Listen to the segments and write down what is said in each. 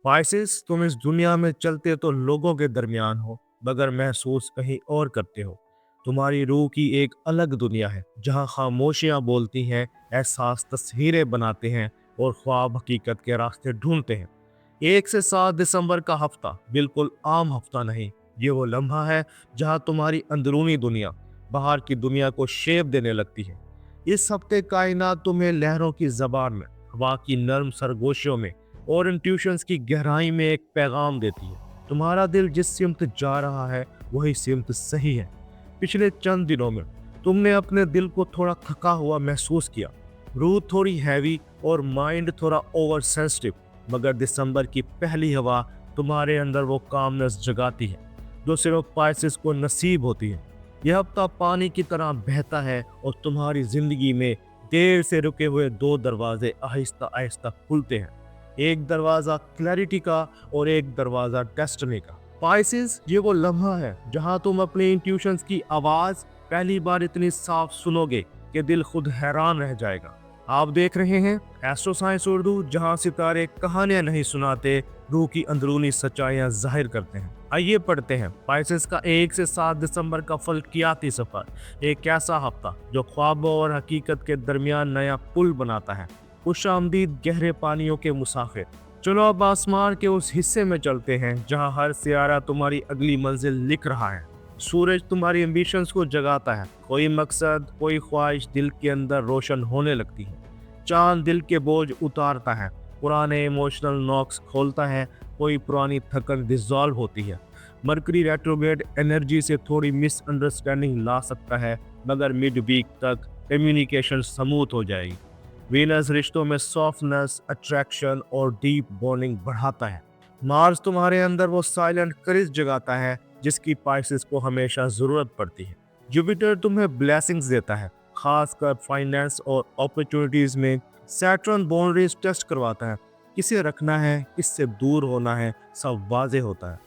Pisces, तुम इस दुनिया में चलते तो लोगों के दरमियान हो, मगर महसूस कहीं और करते हो। तुम्हारी रूह की एक अलग दुनिया है जहाँ खामोशियाँ बोलती हैं, एहसास तस्वीरें बनाते हैं और ख्वाब हकीकत के रास्ते ढूंढते हैं। 1 से 7 दिसंबर का हफ्ता बिल्कुल आम हफ्ता नहीं। ये वो लम्हा है जहाँ तुम्हारी अंदरूनी दुनिया बाहर की दुनिया को शेप देने लगती है। इस हफ्ते कायनात तुम्हें लहरों की जबान में, हवा की नर्म सरगोशियों में और इंट्यूशंस की गहराई में एक पैगाम देती है। तुम्हारा दिल जिस सिमत जा रहा है वही सिमत सही है। पिछले चंद दिनों में तुमने अपने दिल को थोड़ा थका हुआ महसूस किया, रूह थोड़ी हैवी और माइंड थोड़ा ओवर सेंसिटिव। मगर दिसंबर की पहली हवा तुम्हारे अंदर वो कामनेस जगाती है जो सिर्फ पाइसेस को नसीब होती है। यह हफ्ता पानी की तरह बहता है और तुम्हारी जिंदगी में देर से रुके हुए दो दरवाजे आहिस्ता आहिस्ता खुलते हैं। एक दरवाजा क्लैरिटी का और एक दरवाजा डेस्टिनी का। पाइसेस, ये वो लम्हा है जहां तुम अपने इंट्यूशंस की आवाज पहली बार इतनी साफ सुनोगे कि दिल खुद हैरान रह जाएगा। आप देख रहे हैं एस्ट्रो साइंस उर्दू, जहां सितारे कहानियां नहीं सुनाते, रूह की अंदरूनी सच्चाइयां जाहिर करते हैं। आइए पढ़ते हैं पाइसेस का 1 से 7 दिसंबर का फल्कियाती सफर। एक ऐसा हफ्ता जो ख्वाबों और हकीकत के दरमियान नया पुल बनाता है। खुशामदीद गहरे पानियों के मुसाफिर, चलो अब आसमान के उस हिस्से में चलते हैं जहां हर सियारा तुम्हारी अगली मंजिल लिख रहा है। सूरज तुम्हारी एम्बिशंस को जगाता है, कोई मकसद, कोई ख्वाहिश दिल के अंदर रोशन होने लगती है। चांद दिल के बोझ उतारता है, पुराने इमोशनल नॉक्स खोलता है, कोई पुरानी थकन डिसॉल्व होती है। मरकरी रेट्रोग्रेड एनर्जी से थोड़ी मिसअंडरस्टैंडिंग ला सकता है, मगर मिड वीक तक कम्युनिकेशन स्मूथ हो जाएगी। वीनस रिश्तों में सॉफ्टनेस, अट्रैक्शन और डीप बॉन्डिंग बढ़ाता है। मार्स तुम्हारे अंदर वो साइलेंट करेज जगाता है जिसकी पाइसेस को हमेशा जरूरत पड़ती है। जुपिटर तुम्हें ब्लेसिंग्स देता है, खासकर फाइनेंस और अपॉर्चुनिटीज में। सैटर्न बाउंड्रीज टेस्ट करवाता है, किसे रखना है, किससे दूर होना है, सब वाजे होता है।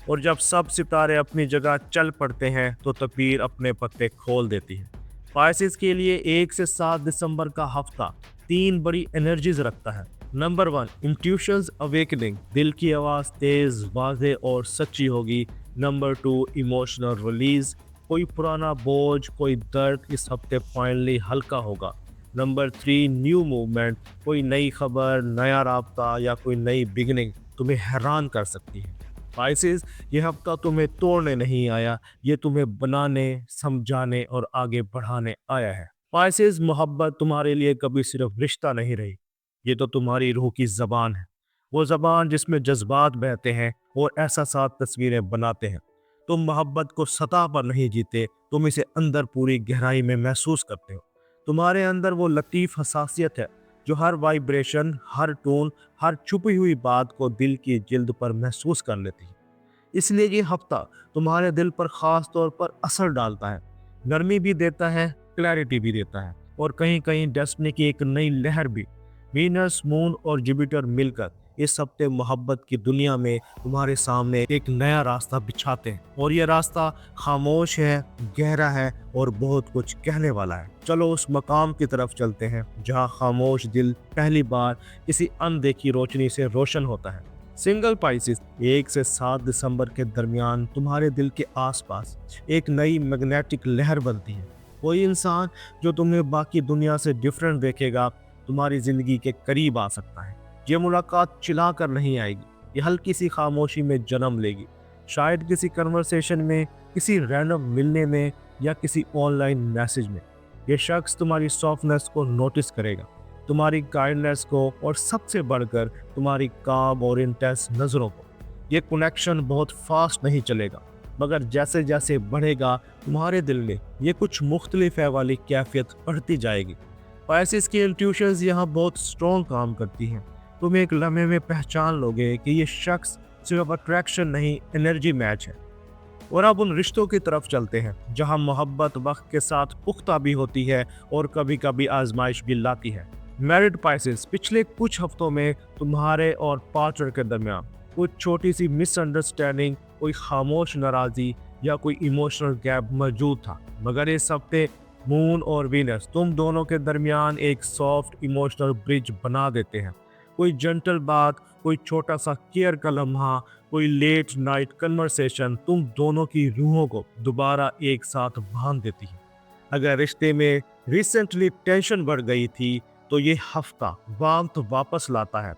और जब सब सितारे अपनी जगह चल पड़ते हैं तो तकदीर अपने पत्ते खोल देती है। पाइसेस के लिए 1 से 7 दिसंबर का हफ्ता 3 बड़ी एनर्जीज रखता है। नंबर 1, इंट्यूशंस अवेकनिंग, दिल की आवाज़ तेज, वाजे और सच्ची होगी। नंबर 2, इमोशनल रिलीज, कोई पुराना बोझ, कोई दर्द इस हफ्ते फाइनली हल्का होगा। नंबर 3, न्यू मूवमेंट, कोई नई खबर, नया राब्ता या कोई नई बिगनिंग तुम्हें हैरान कर सकती है। पाइसेस, ये हफ्ता तुम्हें तोड़ने नहीं आया, ये तुम्हें बनाने, समझाने और आगे बढ़ाने आया है। पाइसेस, मोहब्बत तुम्हारे लिए कभी सिर्फ रिश्ता नहीं रही, ये तो तुम्हारी रूह की जबान है। वो जबान जिसमें जज्बात बहते हैं और एहसासात तस्वीरें बनाते हैं। तुम मोहब्बत को सतह पर नहीं जीते, तुम इसे अंदर पूरी गहराई में महसूस करते हो। तुम्हारे अंदर वो लतीफ़ हसासियत है जो हर वाइब्रेशन, हर टोन, हर छुपी हुई बात को दिल की जिल्द पर महसूस कर लेती है। इसलिए ये हफ्ता तुम्हारे दिल पर ख़ास तौर पर असर डालता है, नरमी भी देता है, क्लैरिटी भी देता है और कहीं कहीं डेस्टिनी की एक नई लहर भी। वीनस, मून और जुपिटर मिलकर इस हफ्ते मोहब्बत की दुनिया में तुम्हारे सामने एक नया रास्ता बिछाते हैं, और ये रास्ता खामोश है, गहरा है और बहुत कुछ कहने वाला है। चलो उस मकाम की तरफ चलते हैं जहाँ खामोश दिल पहली बार किसी अनदेखी रोशनी से रोशन होता है। सिंगल पाइसेस, 1 से 7 दिसंबर के दरमियान तुम्हारे दिल के आसपास एक नई मैग्नेटिक लहर बनती है। कोई इंसान जो तुम्हें बाकी दुनिया से डिफरेंट देखेगा तुम्हारी जिंदगी के करीब आ सकता है। ये मुलाकात चिल्ला कर नहीं आएगी, ये हल्की सी खामोशी में जन्म लेगी, शायद किसी कन्वर्सेशन में, किसी रैंडम मिलने में या किसी ऑनलाइन मैसेज में। ये शख्स तुम्हारी सॉफ्टनेस को नोटिस करेगा, तुम्हारी काइंडनेस को और सबसे बढ़कर तुम्हारी काम और इंटेंस नज़रों को। ये कनेक्शन बहुत फास्ट नहीं चलेगा, मगर जैसे जैसे बढ़ेगा तुम्हारे दिल में ये कुछ मुख्तलिफ है वाली कैफियत बढ़ती जाएगी। पाइसेस की इंट्यूशंस यहाँ बहुत स्ट्रॉन्ग काम करती हैं। तुम एक लम्हे में पहचान लोगे कि ये शख्स सिर्फ अट्रैक्शन नहीं, एनर्जी मैच है। और अब उन रिश्तों की तरफ चलते हैं जहाँ मोहब्बत वक्त के साथ पुख्ता भी होती है और कभी कभी आजमाइश भी लाती है। मैरिड पाइसेस, पिछले कुछ हफ्तों में तुम्हारे और पार्टनर के दरमियान कुछ छोटी सी मिसअंडरस्टैंडिंग, कोई खामोश नाराज़ी या कोई इमोशनल गैप मौजूद था, मगर इस हफ्ते मून और वीनस तुम दोनों के दरमियान एक सॉफ्ट इमोशनल ब्रिज बना देते हैं। कोई जेंटल बात, कोई छोटा सा केयर का लम्हा, कोई लेट नाइट कन्वर्सेशन तुम दोनों की रूहों को दोबारा एक साथ बांध देती है। अगर रिश्ते में रिसेंटली टेंशन बढ़ गई थी तो ये हफ्ता वार्मथ वापस लाता है।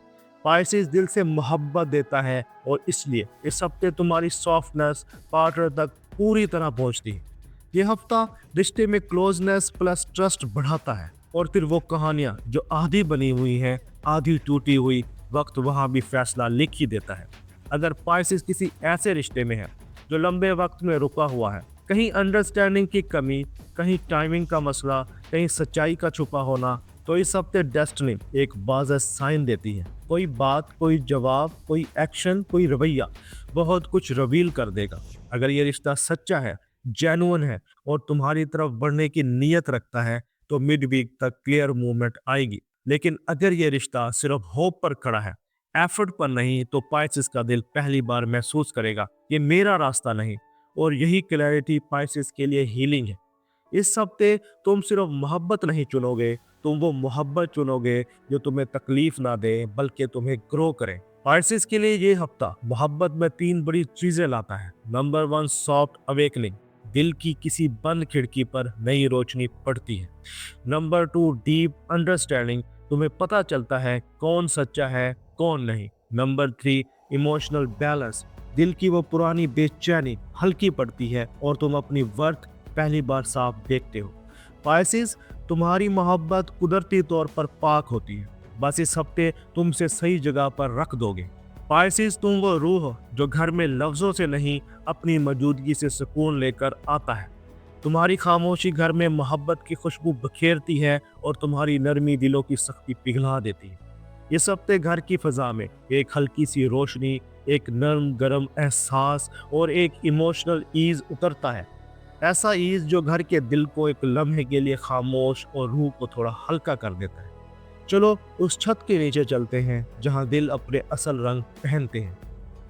पाइसेस दिल से मोहब्बत देता है और इसलिए इस हफ्ते तुम्हारी सॉफ्टनेस पार्टनर तक पूरी तरह पहुंचती है। ये हफ्ता रिश्ते में क्लोजनेस प्लस ट्रस्ट बढ़ाता है और फिर वो कहानियां जो आधी बनी हुई हैं, आधी टूटी हुई, वक्त वहां भी फैसला लिख ही देता है। अगर पाइसेस किसी ऐसे रिश्ते में है जो लंबे वक्त में रुका हुआ है, कहीं अंडरस्टैंडिंग की कमी, कहीं टाइमिंग का मसला, कहीं सच्चाई का छुपा होना, तो इस हफ्ते डेस्टिनी एक वाज़ेह साइन देती है। कोई बात, कोई जवाब, कोई एक्शन, कोई रवैया बहुत कुछ रिवील कर देगा। अगर ये रिश्ता सच्चा है, जेन्युइन है और तुम्हारी तरफ बढ़ने की नीयत रखता है तो मिड वीक तक क्लियर मूवमेंट आएगी। लेकिन अगर ये रिश्ता सिर्फ होप पर खड़ा है, एफर्ट पर नहीं, तो पाइसेस का दिल पहली बार महसूस करेगा ये मेरा रास्ता नहीं। और यही क्लैरिटी पाइसेस के लिए हीलिंग है। इस हफ्ते तुम सिर्फ मोहब्बत नहीं चुनोगे, तुम वो मोहब्बत चुनोगे जो तुम्हें तकलीफ ना दे बल्कि तुम्हें ग्रो करे। पाइसेस के लिए ये हफ्ता मोहब्बत में 3 बड़ी चीजें लाता है। नंबर 1, सॉफ्ट अवेकनिंग, दिल की किसी बंद खिड़की पर नई रोशनी पड़ती है। नंबर 2, डीप अंडरस्टैंडिंग, तुम्हें पता चलता है कौन सच्चा है कौन नहीं। नंबर 3, इमोशनल बैलेंस, दिल की वो पुरानी बेचैनी हल्की पड़ती है और तुम अपनी वर्थ पहली बार साफ देखते हो। पाइसेस, तुम्हारी मोहब्बत कुदरती तौर पर पाक होती है, बस इस हफ्ते तुमसे सही जगह पर रख दोगे। पाइसेस, तुम वो रूह हो जो घर में लफ्जों से नहीं अपनी मौजूदगी से सुकून लेकर आता है। तुम्हारी खामोशी घर में मोहब्बत की खुशबू बखेरती है और तुम्हारी नरमी दिलों की सख्ती पिघला देती है। इस हफ्ते घर की फिजा में एक हल्की सी रोशनी, एक नरम गरम एहसास और एक इमोशनल ईज उतरता है। ऐसा ईज जो घर के दिल को एक लम्हे के लिए खामोश और रूह को थोड़ा हल्का कर देता है। चलो उस छत के नीचे चलते हैं जहां दिल अपने असल रंग पहनते हैं।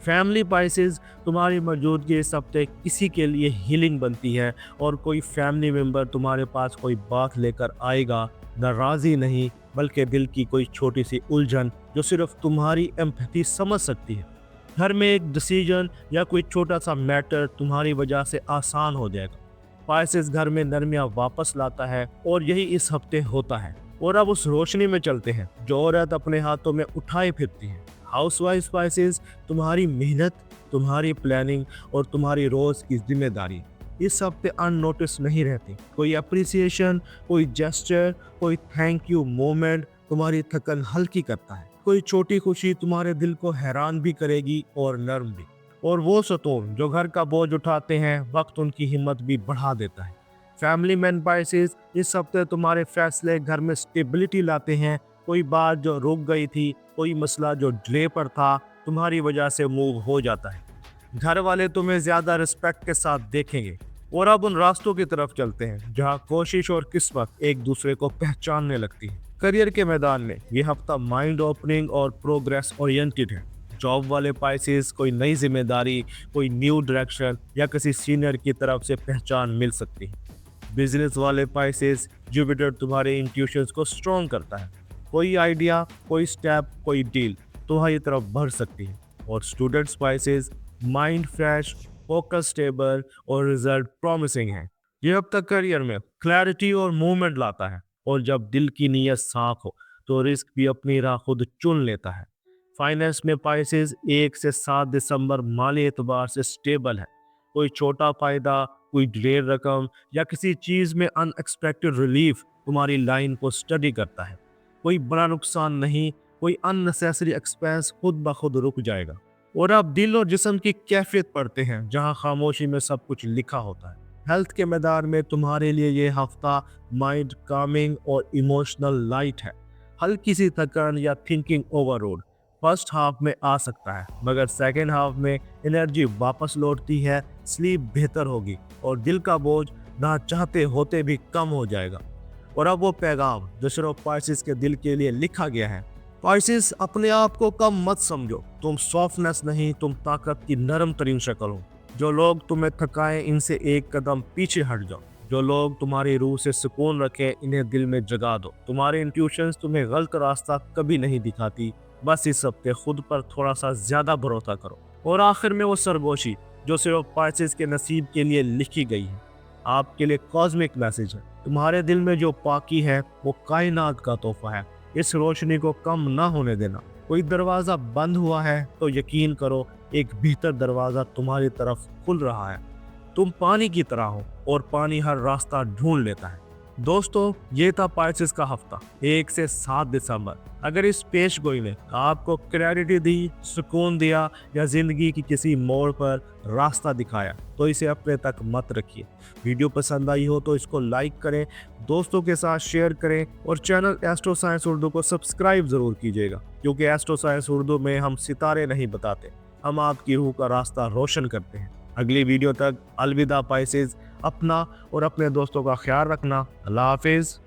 फैमिली पाइसेस, तुम्हारी मौजूदगी इस हफ्ते किसी के लिए हीलिंग बनती है और कोई फैमिली मेम्बर तुम्हारे पास कोई बात लेकर आएगा, नाराज़ी नहीं बल्कि दिल की कोई छोटी सी उलझन जो सिर्फ तुम्हारी एम्पैथी समझ सकती है। घर में एक डिसीजन या कोई छोटा सा मैटर तुम्हारी वजह से आसान हो जाएगा। पाइसेस घर में नरमियाँ वापस लाता है और यही इस हफ्ते होता है। और अब उस रोशनी में चलते हैं जो औरत अपने हाथों में उठाए फिरती है। हाउसवाइफ स्पाइसेस, तुम्हारी मेहनत, तुम्हारी प्लानिंग और तुम्हारी रोज की जिम्मेदारी इस हफ्ते अननोटिस नहीं रहती। कोई अप्रिसिएशन, कोई जेस्चर, कोई थैंक यू मोमेंट तुम्हारी थकन हल्की करता है। कोई छोटी खुशी तुम्हारे दिल को हैरान भी करेगी और नर्म भी। और वो सतून जो घर का बोझ उठाते हैं, वक्त उनकी हिम्मत भी बढ़ा देता है। फैमिली मैन पाइसेस, इस हफ्ते तुम्हारे फैसले घर में स्टेबिलिटी लाते हैं। कोई बात जो रुक गई थी, कोई मसला जो डिले पर था, तुम्हारी वजह से मूव हो जाता है। घर वाले तुम्हें ज्यादा रिस्पेक्ट के साथ देखेंगे। और अब उन रास्तों की तरफ चलते हैं जहां कोशिश और किस्मत एक दूसरे को पहचानने लगती है। करियर के मैदान में ये हफ्ता माइंड ओपनिंग और प्रोग्रेस ओरिएंटेड है। जॉब वाले पाइसेस, कोई नई जिम्मेदारी, कोई न्यू डायरेक्शन या किसी सीनियर की तरफ से पहचान मिल सकती है। बिजनेस वाले पाइसेस, जुपिटर तुम्हारे इंट्यूशंस को स्ट्रॉन्ग करता है। कोई आइडिया, कोई स्टेप, कोई डील तुम्हारी तरफ बढ़ सकती है। और students Pisces, mind fresh, focus stable और रिजल्ट प्रॉमिसिंग है। ये अब तक करियर में क्लैरिटी और मूवमेंट लाता है। और जब दिल की नीयत साफ हो तो रिस्क भी अपनी राह खुद चुन लेता है। फाइनेंस में पाइसेस 1 से 7 दिसंबर माली एतबार से स्टेबल है। कोई छोटा फायदा, कोई डिलेड रकम या किसी चीज में अनएक्सपेक्टेड रिलीफ तुम्हारी लाइन को स्टडी करता है। कोई बड़ा नुकसान नहीं, कोई अननेसेसरी एक्सपेंस खुद ब खुद रुक जाएगा। और अब दिल और जिस्म की कैफियत पढ़ते हैं जहां खामोशी में सब कुछ लिखा होता है। हेल्थ के मैदान में तुम्हारे लिए ये हफ्ता माइंड कामिंग और इमोशनल लाइट है। हल्की सी थकान या थिंकिंग ओवरलोड फर्स्ट हाफ में आ सकता है, मगर सेकेंड हाफ में एनर्जी वापस लौटती है, स्लीप बेहतर होगी और दिल का बोझ ना चाहते होते भी कम हो जाएगा। और अब वो पैगाम जो सिर्फ पाइसेस के दिल के लिए लिखा गया है। पाइसेस, अपने आप को कम मत समझो। तुम सॉफ्टनेस नहीं, तुम ताकत की नरम तरीन शक्ल हो। जो लोग तुम्हें थकाएं, इनसे एक कदम पीछे हट जाओ। जो लोग तुम्हारी रूह से सुकून रखें, इन्हें दिल में जगा दो। तुम्हारे इंट्यूशंस तुम्हें गलत रास्ता कभी नहीं दिखाती, बस इस हफ्ते खुद पर थोड़ा सा ज्यादा भरोसा करो। और आखिर में वो सरगोशी जो सिर्फ पाइसेस के नसीब के लिए लिखी गई है, आपके लिए कॉस्मिक मैसेज है। तुम्हारे दिल में जो पाकी है वो कायनात का तोहफा है। इस रोशनी को कम ना होने देना। कोई दरवाजा बंद हुआ है तो यकीन करो एक भीतर दरवाजा तुम्हारी तरफ खुल रहा है। तुम पानी की तरह हो और पानी हर रास्ता ढूंढ लेता है। दोस्तों, ये था पाइसेस का हफ्ता 1 से 7 दिसंबर। अगर इस पेश गोई ने आपको क्लैरिटी दी, सुकून दिया या जिंदगी की किसी मोड़ पर रास्ता दिखाया तो इसे अपने तक मत रखिए। वीडियो पसंद आई हो तो इसको लाइक करें, दोस्तों के साथ शेयर करें और चैनल एस्ट्रो साइंस उर्दू को सब्सक्राइब जरूर कीजिएगा, क्योंकि एस्ट्रो साइंस उर्दू में हम सितारे नहीं बताते, हम आपकी रूह का रास्ता रोशन करते हैं। अगली वीडियो तक अलविदा पाइसेस। अपना और अपने दोस्तों का ख्याल रखना। अल्लाह हाफिज।